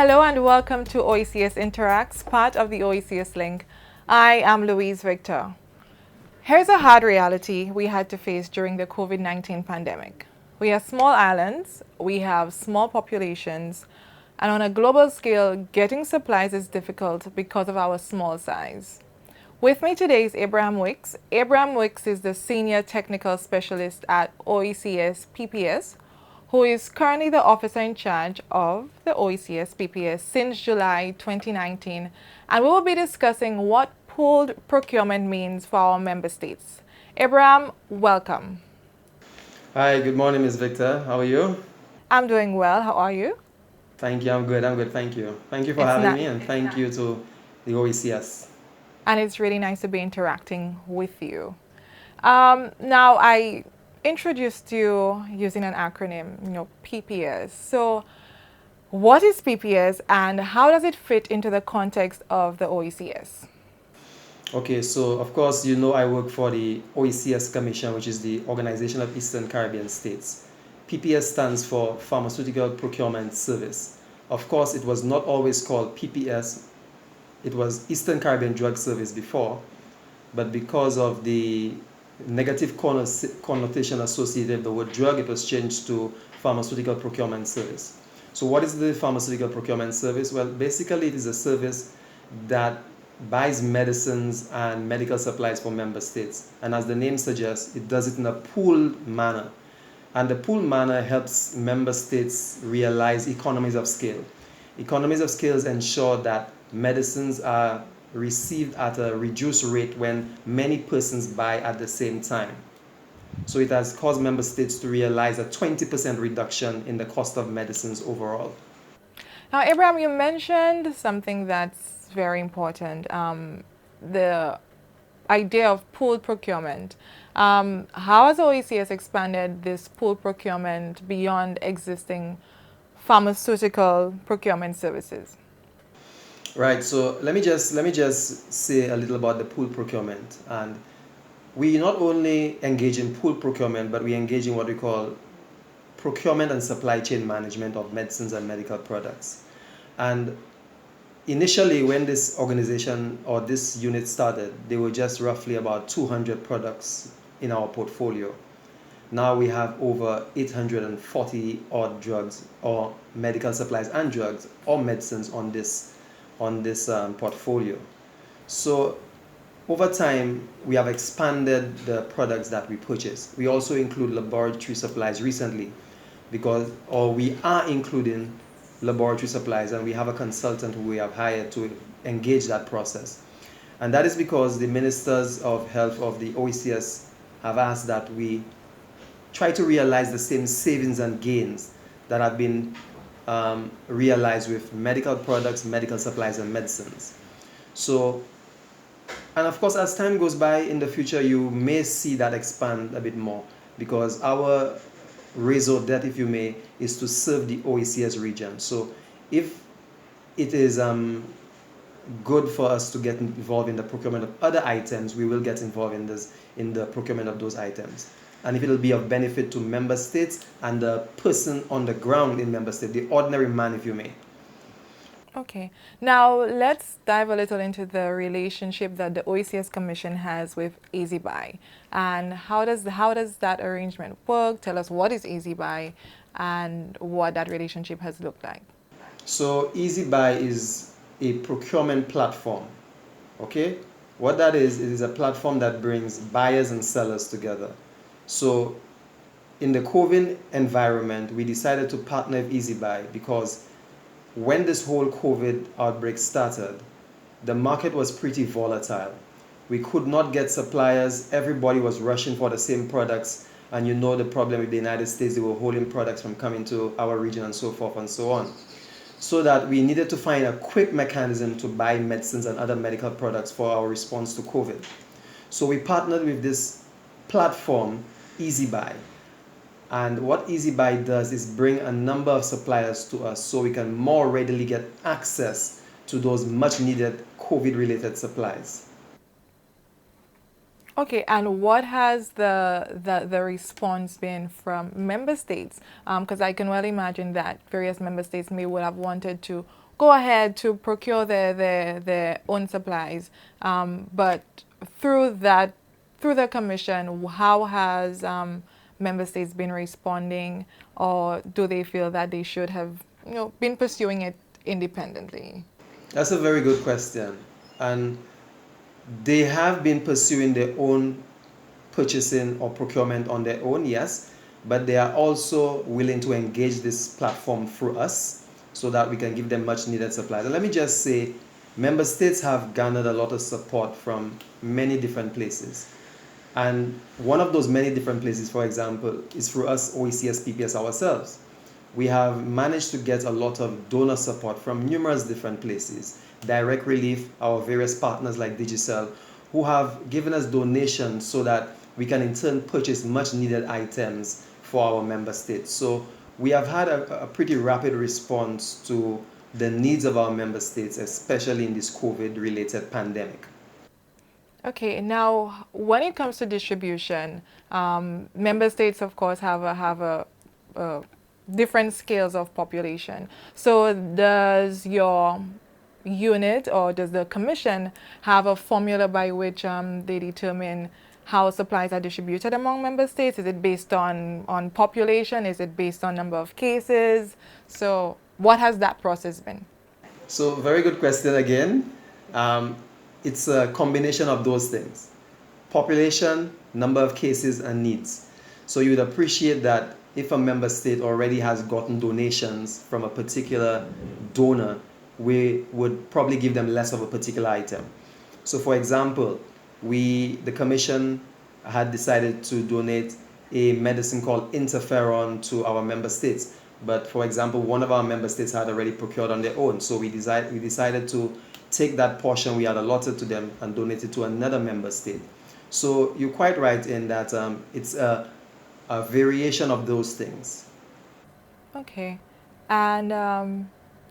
Hello and welcome to OECS Interacts, part of the OECS link. I am Louise Victor. Here's a hard reality we had to face during the COVID-19 pandemic. We are small islands, we have small populations, and on a global scale, getting supplies is difficult because of our small size. With me today is Abraham Wicks. Abraham Wicks is the Senior Technical Specialist at OECS PPS, who is currently the officer in charge of the OECS PPS since July 2019. And we will be discussing what pooled procurement means for our member states. Abraham, welcome. Hi, good morning, Ms. Victor. How are you? I'm doing well. How are you? Thank you. I'm good. I'm good. Thank you. Thank you for It's having not, me, and thank you to the OECS. and it's really nice to be interacting with you. Now, I introduced you using an acronym, PPS. So, what is PPS and how does it fit into the context of the OECS? Okay, so of course, you know I work for the OECS Commission, which is the Organization of Eastern Caribbean States. PPS stands for Pharmaceutical Procurement Service. Of course, it was not always called PPS. It was Eastern Caribbean Drug Service before, but because of the negative connotation associated with the word drug, it was changed to Pharmaceutical Procurement Service. So what is the Pharmaceutical Procurement Service? Well, basically it is a service that buys medicines and medical supplies for member states. And as the name suggests, it does it in a pooled manner. And the pooled manner helps member states realize economies of scale. Economies of scale ensure that medicines are received at a reduced rate when many persons buy at the same time. So it has caused member states to realize a 20% reduction in the cost of medicines overall. Now, Abraham, you mentioned something that's very important, the idea of pooled procurement. How has OECS expanded this pooled procurement beyond existing pharmaceutical procurement services? Right, so let me just say a little about the pool procurement. And we not only engage in pool procurement, but we engage in what we call procurement and supply chain management of medicines and medical products. And initially, when this organization or this unit started, there were just roughly about 200 products in our portfolio. Now we have over 840 odd drugs or medical supplies and drugs or medicines on this portfolio. So over time, we have expanded the products that we purchase. We also include laboratory supplies recently or we are including laboratory supplies, and we have a consultant who we have hired to engage that process. And that is because the ministers of health of the OECS have asked that we try to realize the same savings and gains that have been realized with medical products, medical supplies, and medicines. So, and of course, as time goes by in the future, you may see that expand a bit more because our raison d'etre, if you may, is to serve the OECS region. So, if it is good for us to get involved in the procurement of other items, we will get involved in the procurement of those items. And if it will be of benefit to member states and the person on the ground in member state, the ordinary man, if you may. Okay. Now, let's dive a little into the relationship that the OECS Commission has with EasyBuy. And how does that arrangement work? Tell us what is EasyBuy and what that relationship has looked like. So EasyBuy is a procurement platform. Okay? What that is, it is a platform that brings buyers and sellers together. So in the COVID environment, we decided to partner with EasyBuy because when this whole COVID outbreak started, the market was pretty volatile. We could not get suppliers. Everybody was rushing for the same products. And you know the problem with the United States, they were holding products from coming to our region and so forth and so on. So that we needed to find a quick mechanism to buy medicines and other medical products for our response to COVID. So we partnered with this platform, EasyBuy. And what EasyBuy does is bring a number of suppliers to us so we can more readily get access to those much needed COVID related supplies. Okay, and what has the response been from member states? Because I can well imagine that various member states may would have wanted to go ahead to procure their own supplies. But through the commission, how has member states been responding, or do they feel that they should have been pursuing it independently? That's a very good question. And they have been pursuing their own purchasing or procurement on their own, yes, but they are also willing to engage this platform through us so that we can give them much needed supplies. And let me just say, member states have garnered a lot of support from many different places. And one of those many different places, for example, is through us OECS PPS ourselves. We have managed to get a lot of donor support from numerous different places. Direct Relief, our various partners like Digicel, who have given us donations so that we can in turn purchase much needed items for our member states. So we have had a pretty rapid response to the needs of our member states, especially in this COVID-related pandemic. Okay, now when it comes to distribution, member states, of course, have a different scales of population. So does your unit or does the commission have a formula by which they determine how supplies are distributed among member states? Is it based on population? Is it based on number of cases? So what has that process been? So very good question again. It's a combination of those things: population, number of cases, and needs. So you would appreciate that if a member state already has gotten donations from a particular donor, we would probably give them less of a particular item. So for example, the commission had decided to donate a medicine called interferon to our member states. But for example, one of our member states had already procured on their own. So we decided to take that portion we had allotted to them and donate it to another member state. So you're quite right in that it's a variation of those things. Okay. And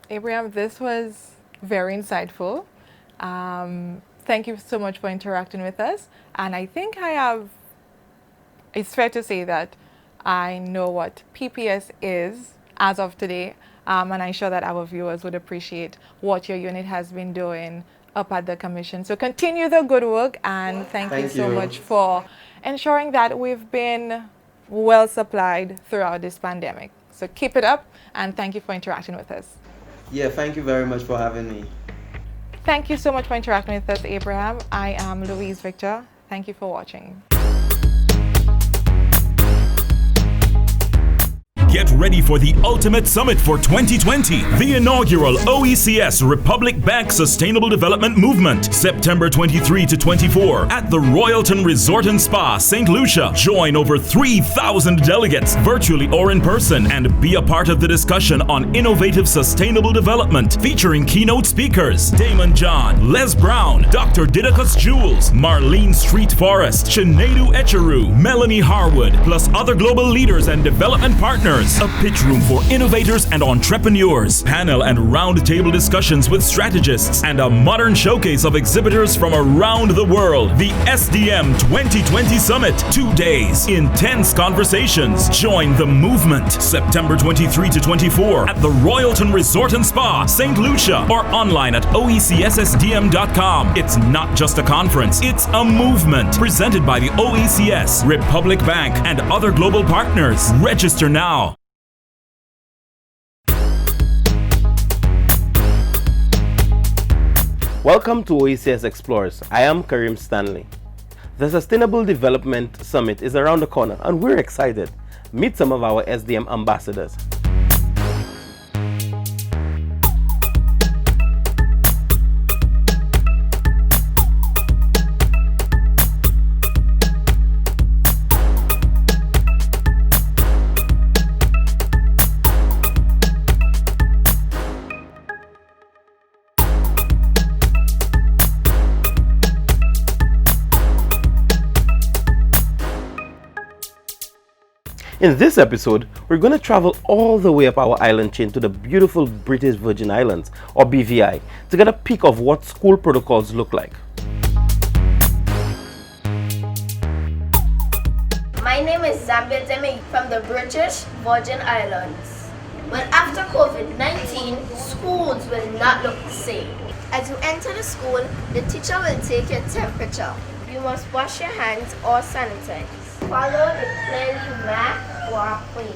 Abraham, this was very insightful. Thank you so much for interacting with us. And I think it's fair to say that I know what PPS is as of today. And I'm sure that our viewers would appreciate what your unit has been doing up at the commission. So continue the good work, and thank you so much for ensuring that we've been well supplied throughout this pandemic. So keep it up, and thank you for interacting with us. Yeah, thank you very much for having me. Thank you so much for interacting with us, Abraham. I am Louise Victor. Thank you for watching. Get ready for the ultimate summit for 2020, the inaugural OECS Republic Bank Sustainable Development Movement, September 23 to 24 at the Royalton Resort and Spa, St. Lucia. Join over 3,000 delegates, virtually or in person, and be a part of the discussion on innovative sustainable development, featuring keynote speakers Damon John, Les Brown, Dr. Didacus Jules, Marlene Street Forest, Sineadu Echeru, Melanie Harwood, plus other global leaders and development partners. A pitch room for innovators and entrepreneurs, panel and roundtable discussions with strategists, and a modern showcase of exhibitors from around the world. The SDM 2020 Summit, 2 days, intense conversations. Join the movement, September 23 to 24 at the Royalton Resort and Spa, St. Lucia, or online at OECSSDM.com. It's not just a conference, it's a movement presented by the OECS, Republic Bank, and other global partners. Register now. Welcome to OECS Explores. I am Karim Stanley. The Sustainable Development Summit is around the corner and we're excited. Meet some of our SDM ambassadors. In this episode, we're going to travel all the way up our island chain to the beautiful British Virgin Islands, or BVI, to get a peek of what school protocols look like. My name is Zambia Demi from the British Virgin Islands. Well, after COVID-19, schools will not look the same. As you enter the school, the teacher will take your temperature. You must wash your hands or sanitize. Follow the clearly marked walkway.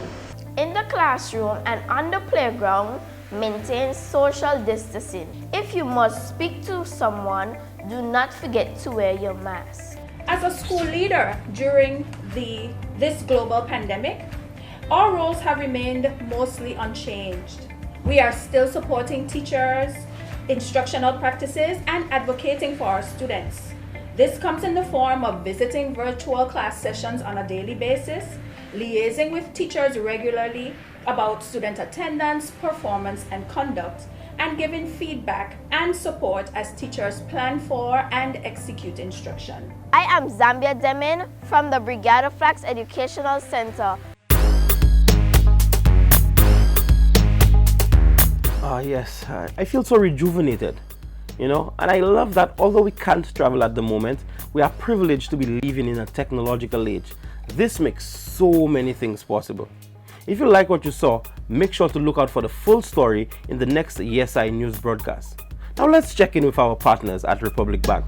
In the classroom and on the playground, maintain social distancing. If you must speak to someone, do not forget to wear your mask. As a school leader during this global pandemic, our roles have remained mostly unchanged. We are still supporting teachers, instructional practices, and advocating for our students. This comes in the form of visiting virtual class sessions on a daily basis, liaising with teachers regularly about student attendance, performance, and conduct, and giving feedback and support as teachers plan for and execute instruction. I am Zambia Demin from the Brigada Flax Educational Center. Yes, I feel so rejuvenated, and I love that although we can't travel at the moment, we are privileged to be living in a technological age. This makes so many things possible. If you like what you saw, make sure to look out for the full story in the next ESI news broadcast. Now let's check in with our partners at Republic Bank.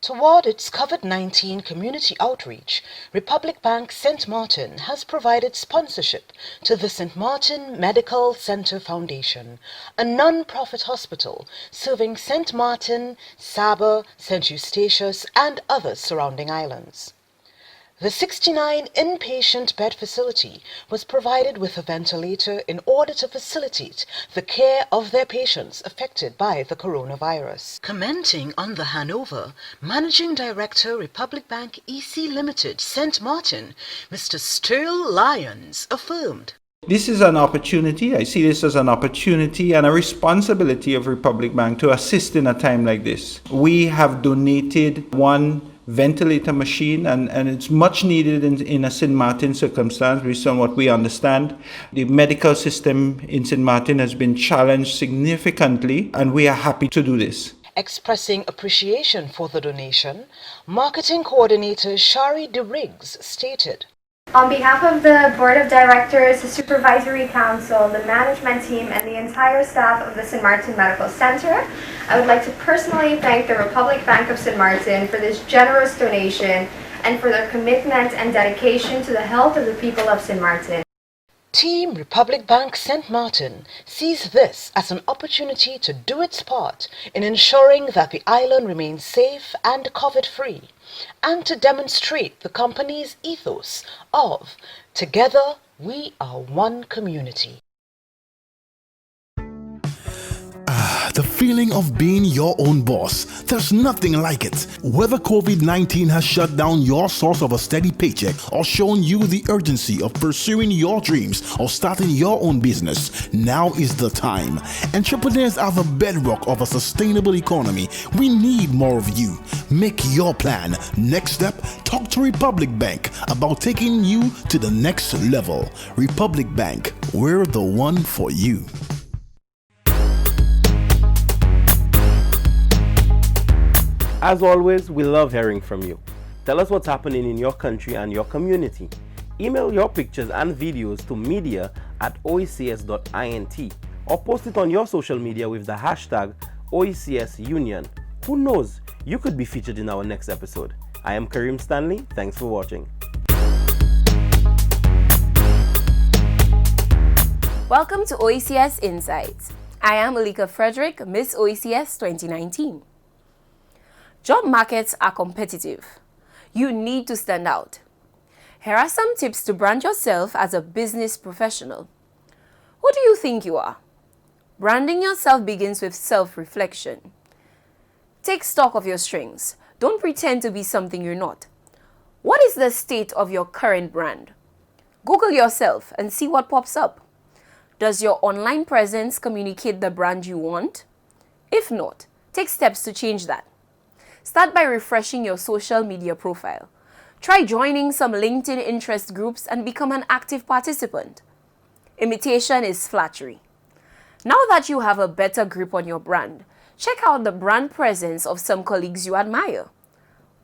Toward its COVID-19 community outreach, Republic Bank St. Martin has provided sponsorship to the St. Martin Medical Center Foundation, a non-profit hospital serving St. Martin, Saba, St. Eustatius, and other surrounding islands. The 69 inpatient bed facility was provided with a ventilator in order to facilitate the care of their patients affected by the coronavirus. Commenting on the handover, Managing Director, Republic Bank EC Limited, St. Martin, Mr. Sterl Lyons, affirmed, "This is an opportunity. I see this as an opportunity and a responsibility of Republic Bank to assist in a time like this. We have donated one ventilator machine and it's much needed in a St. Martin circumstance based on what we understand. The medical system in St. Martin has been challenged significantly and we are happy to do this." Expressing appreciation for the donation, Marketing Coordinator Shari DeRiggs stated, "On behalf of the Board of Directors, the Supervisory Council, the management team, and the entire staff of the St. Martin Medical Center, I would like to personally thank the Republic Bank of St. Martin for this generous donation and for their commitment and dedication to the health of the people of St. Martin." Team Republic Bank St. Martin sees this as an opportunity to do its part in ensuring that the island remains safe and COVID-free, and to demonstrate the company's ethos of "Together we are one community." The feeling of being your own boss. There's nothing like it. Whether COVID-19 has shut down your source of a steady paycheck or shown you the urgency of pursuing your dreams or starting your own business, now is the time. Entrepreneurs are the bedrock of a sustainable economy. We need more of you. Make your plan. Next step, talk to Republic Bank about taking you to the next level. Republic Bank, we're the one for you. As always, we love hearing from you. Tell us what's happening in your country and your community. Email your pictures and videos to media@oecs.int or post it on your social media with the hashtag OECSUnion. Who knows, you could be featured in our next episode. I am Kareem Stanley. Thanks for watching. Welcome to OECS Insights. I am Alika Frederick, Miss OECS 2019. Job markets are competitive. You need to stand out. Here are some tips to brand yourself as a business professional. Who do you think you are? Branding yourself begins with self-reflection. Take stock of your strengths. Don't pretend to be something you're not. What is the state of your current brand? Google yourself and see what pops up. Does your online presence communicate the brand you want? If not, take steps to change that. Start by refreshing your social media profile. Try joining some LinkedIn interest groups and become an active participant. Imitation is flattery. Now that you have a better grip on your brand, check out the brand presence of some colleagues you admire.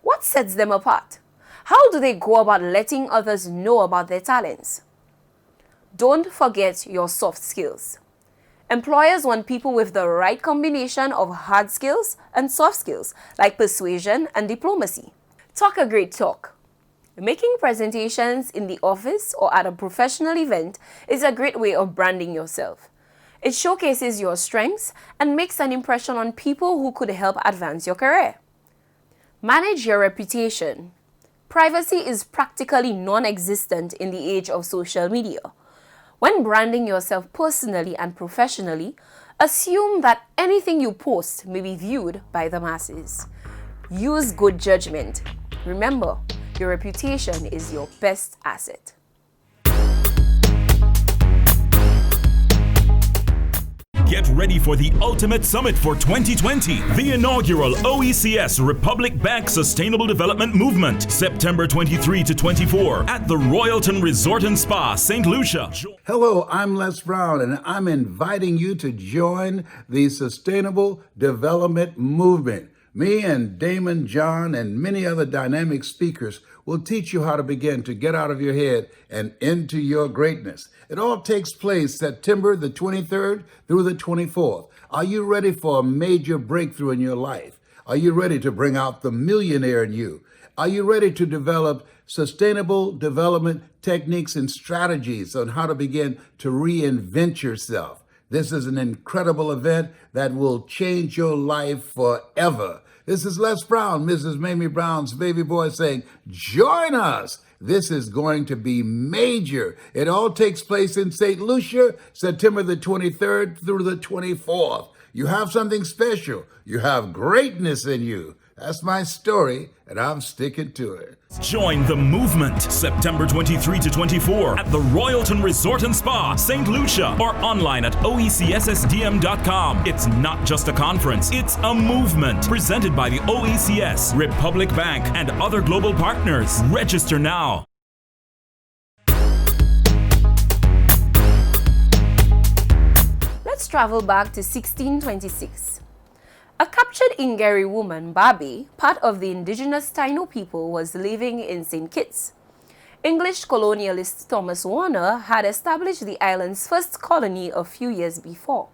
What sets them apart? How do they go about letting others know about their talents? Don't forget your soft skills. Employers want people with the right combination of hard skills and soft skills, like persuasion and diplomacy. Talk a great talk. Making presentations in the office or at a professional event is a great way of branding yourself. It showcases your strengths and makes an impression on people who could help advance your career. Manage your reputation. Privacy is practically non-existent in the age of social media. When branding yourself personally and professionally, assume that anything you post may be viewed by the masses. Use good judgment. Remember, your reputation is your best asset. Get ready for the Ultimate Summit for 2020, the inaugural OECS Republic Bank Sustainable Development Movement, September 23 to 24 at the Royalton Resort and Spa, St. Lucia. Hello, I'm Les Brown, and I'm inviting you to join the Sustainable Development Movement. Me and Damon John and many other dynamic speakers will teach you how to begin to get out of your head and into your greatness. It all takes place September the 23rd through the 24th. Are you ready for a major breakthrough in your life? Are you ready to bring out the millionaire in you? Are you ready to develop sustainable development techniques and strategies on how to begin to reinvent yourself? This is an incredible event that will change your life forever. This is Les Brown, Mrs. Mamie Brown's baby boy, saying, join us. This is going to be major. It all takes place in St. Lucia, September the 23rd through the 24th. You have something special. You have greatness in you. That's my story, and I'm sticking to it. Join the movement September 23 to 24 at the Royalton Resort and Spa, St. Lucia, or online at OECSSDM.com. It's not just a conference, it's a movement presented by the OECS, Republic Bank, and other global partners. Register now. Let's travel back to 1626. A captured Ingeri woman, Babi, part of the indigenous Taino people, was living in St. Kitts. English colonialist Thomas Warner had established the island's first colony a few years before.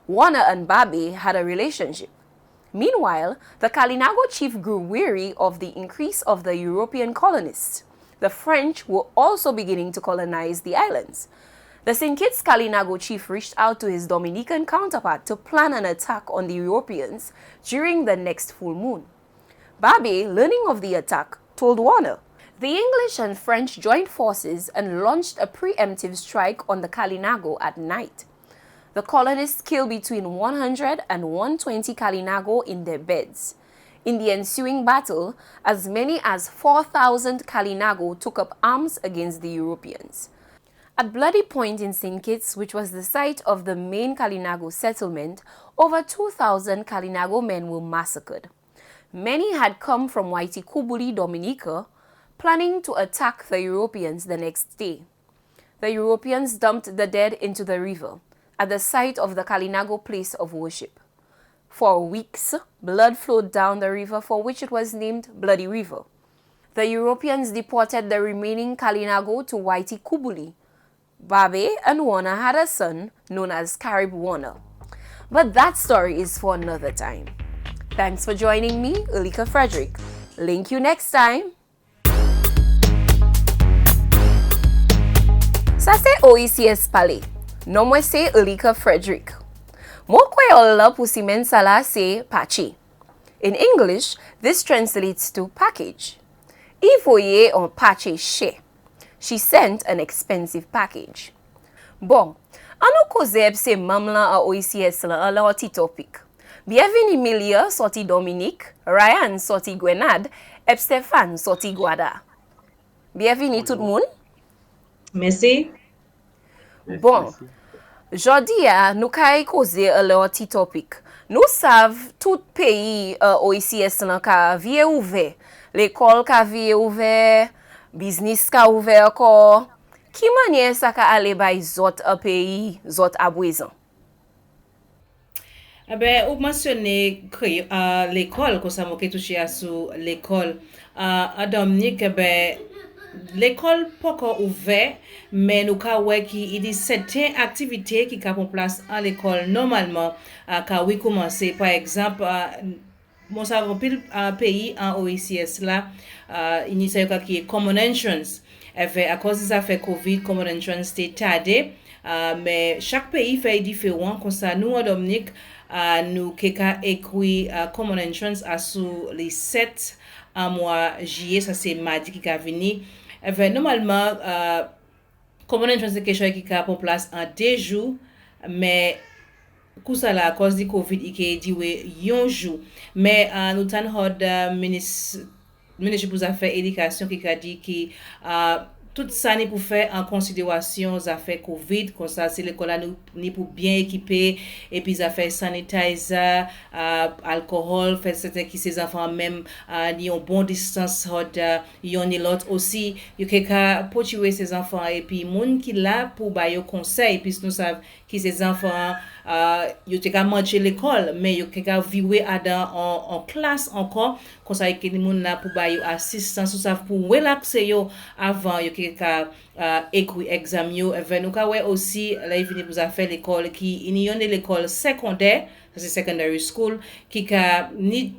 Warner and Babi had a relationship. Meanwhile, the Kalinago chief grew weary of the increase of the European colonists. The French were also beginning to colonize the islands. The St. Kitts Kalinago chief reached out to his Dominican counterpart to plan an attack on the Europeans during the next full moon. Babi, learning of the attack, told Warner. The English and French joined forces and launched a preemptive strike on the Kalinago at night. The colonists killed between 100 and 120 Kalinago in their beds. In the ensuing battle, as many as 4,000 Kalinago took up arms against the Europeans. At Bloody Point in St. Kitts, which was the site of the main Kalinago settlement, over 2,000 Kalinago men were massacred. Many had come from Waitikubuli, Dominica, planning to attack the Europeans the next day. The Europeans dumped the dead into the river, at the site of the Kalinago place of worship. For weeks, blood flowed down the river, for which it was named Bloody River. The Europeans deported the remaining Kalinago to Waitikubuli. Babe and Warner had a son known as Carib Warner. But that story is for another time. Thanks for joining me, Ulika Frederick. Link you next time. Sa se OECS pale, non mwen se Ulika Frederick. Mo kwe olla pou si men sala se pachi. In English, this translates to package. Ivoye on pache she. She sent an expensive package. Bon, anou kozeb se mam lan a OECS lan an la oti topic. Bienveni Milia sorti Dominique, Ryan sorti Gwenad, ep Stéphane sorti Guada. Bienveni tout moun. Merci. Bon, jodi a nou kay koze an la oti topic. Nou sav tout peyi OECS lan ka vie ouve. L'école ka vie ouve, business ka ouve akor. Ki manye sa ka ale bay zot a peyi, zot abwezan? Eh ben, ou mentionné l'école, comme ça, m'a touché à sous l'école. À Dominique, eh ben, l'école pas encore ouverte, mais nous avons qu'il y a certaines activités qui sont en place à l'école normalement, quand oui commencer. Par exemple, mon savons pile pays en OECS là, il y a qui est Common Entrance. Eh ben, à cause de ça fait Covid, Common Entrance était tardé. Mais chaque pays fait différent. Comme ça, nous, en Dominique, nous avons écrit Common Entrance sur les 7 mois juillet. Ça, c'est mardi qui a venu. Normalement, Common Entrance, c'est quelque chose qui est en place en 2 jours. Mais pour ça, à cause du Covid, il a dit un jour. Mais nous avons le ministre pour les Affaires éducation qui a dit que tout ça n'est pour faire en considération les affaires Covid, comme ça, c'est l'école là nous pour bien équiper, et puis les affaires sanitizer, alcool, fait certain que ces enfants même ni en bon distance, ils ont l'autre aussi, ils ont pour tuer ces enfants, et puis monde qui là pour bailler conseil, puis nous savons que ces enfants ils ont manger l'école, mais ils ont vivre en classe encore, comme ça, que les gens là pour bailler assistance, pour relaxer avant yo ka écrit exam yo nous ka aussi là il vient pour faire l'école qui il y a l'école secondaire, ça c'est secondary school qui a ni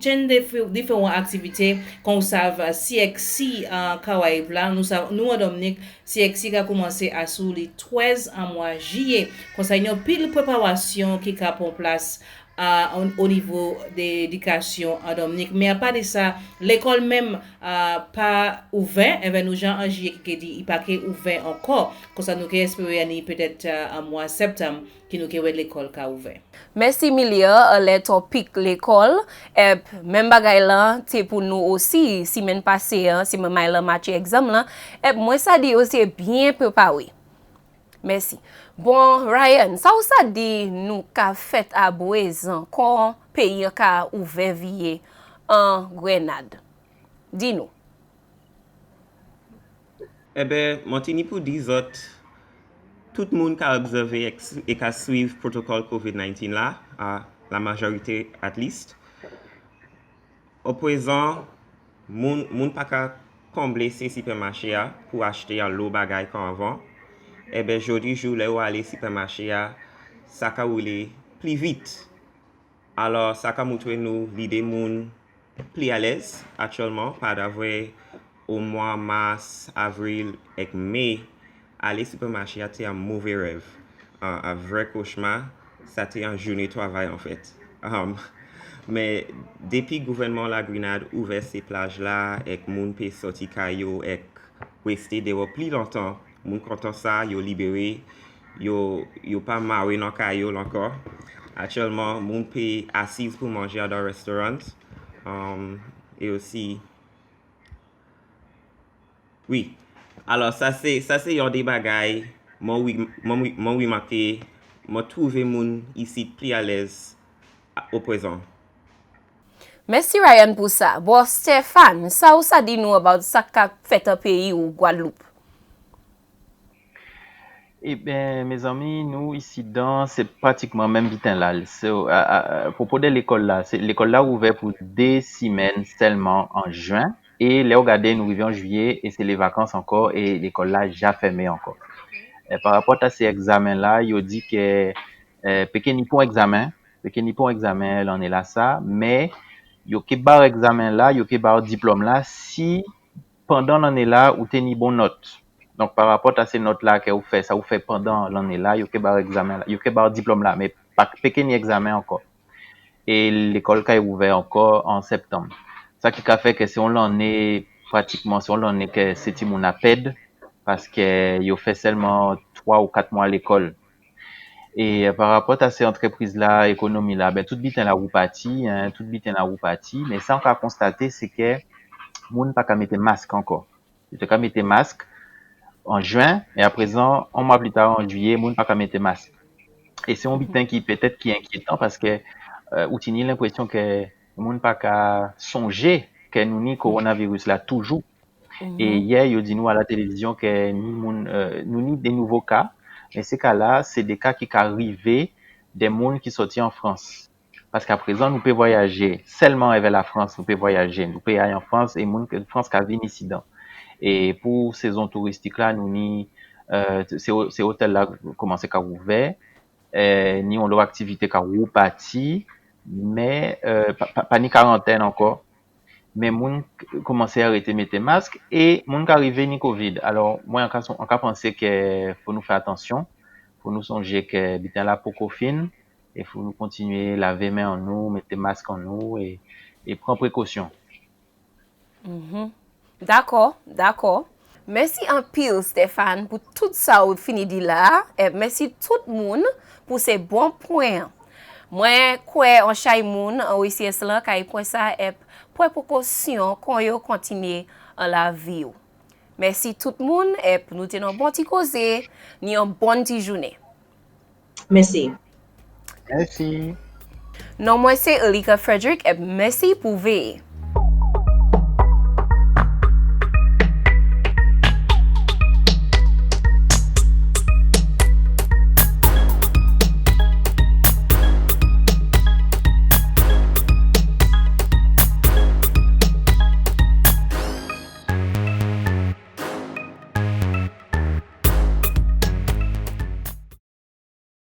différentes activités qu'on savent CXC Kawaii blanc nous en Dominique CXC a commencé à sous les 13 en mois juillet comme ça il y a pile préparation qui a en place au niveau de l'éducation en Dominique. Mais à part de ça, l'école même pas ouvert. Et nous gens en juillet qui dit il pas ouvert encore. Comme ça nous espérer peut-être en mois septembre qui nous l'école qui ouvert. Merci Milia, le topic l'école et même bagay là c'est pour nous aussi semaine passée si me mai la match exam là et moi ça dit aussi bien préparé. Merci. Bon, Ryan, ça dit nous qu'a fait à Boézan quand pays qu'a ouvert vie en Grenade. Dis-nous. Eh bien, Montini pour 10 autres, tout le monde qui a observé et qui a suivi le protocole COVID-19 là, la majorité at least. Au présent, moun pas qu'à combler ces supermarchés pour acheter un lot bagay comme avant. Eh bien, aujourd'hui, je voulais aller au supermarché, ça a roulé plus vite. Alors, ça a montré nous l'idée moun plus à l'aise actuellement, par d'avoir au mois mars, avril et mai, aller au supermarché, c'était un mauvais rêve. Un vrai cauchemar, c'était une journée de travail en fait. Mais depuis le gouvernement la Grenade ouvert ces plages-là, et que moun peut sortir caillou et rester dehors plus longtemps, moun content ça, yo libéré, yo pas marre dans caillou encore. Actuellement, moun peut assis pour manger dans un restaurant. Et aussi oui. Alors ça c'est un des bagailles moi oui marqué, moi trouver moun ici plus à l'aise au présent. Merci Ryan pour ça. Bon Stéphane, ça dit nous about ça qu'a fait un pays ou Guadeloupe. Eh bien, mes amis, nous, ici, c'est pratiquement même vite là. À propos de l'école là, l'école là ouvert pour 2 semaines seulement en juin. Et là, regardez, nous arrivons en juillet et c'est les vacances encore et l'école là déjà fermée encore. Et par rapport à ces examens-là, il dit que pequeñi pour examen, l'on est là ça, mais il y a bar examen là, il y a bar diplôme là, si pendant l'année là, ou t'es ni bon note. Donc, par rapport à ces notes-là que vous faites, ça vous fait pendant l'année là, il y a bar examen là, il y a bar diplôme là, mais pas pequeñi examen encore. Et l'école qui est ouverte encore en septembre. Ça qui a fait que si on l'en est pratiquement, si on l'en est que c'est mon appel, parce que il fait seulement 3 ou 4 mois à l'école. Et par rapport à ces entreprises-là, économie-là, ben, tout vite, la roue partie, mais ça, on peut constater, c'est que, moun pas qu'à mettre masque encore. Il te qu'à mettre masque en juin, et à présent, un mois plus tard, en juillet, moun pas qu'à mettre masque. Et c'est un bitin qui, peut-être, qui est inquiétant parce que, ou t'as l'impression que, moun pas qu'à songer que nous ni coronavirus là toujours. Et hier, il dit nous à la télévision que nous ni des nouveaux cas, mais ces cas-là, c'est des cas qui arrivent des gens qui sortent en France. Parce qu'à présent, nous pouvons voyager seulement vers la France, nous pouvons voyager. Nous pouvons aller en France et moun France qui vient ici. Et pour saison touristique là, nous ni ces hôtels là commencent à ouvrir, ni on leur activité qui reparti, mais pas ni quarantaine encore. Mais moun commençait à arrêter mettre masque et moun qui arrivé ni Covid. Alors moi en cas penser que faut nous faire attention, faut nous songer que bitin là pour confine et faut nous continuer laver main en nous, mettre masque en nous et prendre précaution. D'accord, d'accord. Merci en pile, Stéphane, pour tout ça ou fini dit là. Et merci tout le monde pour ces bons points. Moi, quoi, en chaque monde, en OECS là, quand il point ça, et pour précaution, quand il continue en la vie. Merci tout le monde, et nous tenons bon petit causé, ni une bonne petite journée. Merci. Merci. Non, moi c'est Ulrika Frederick, et merci pour veiller.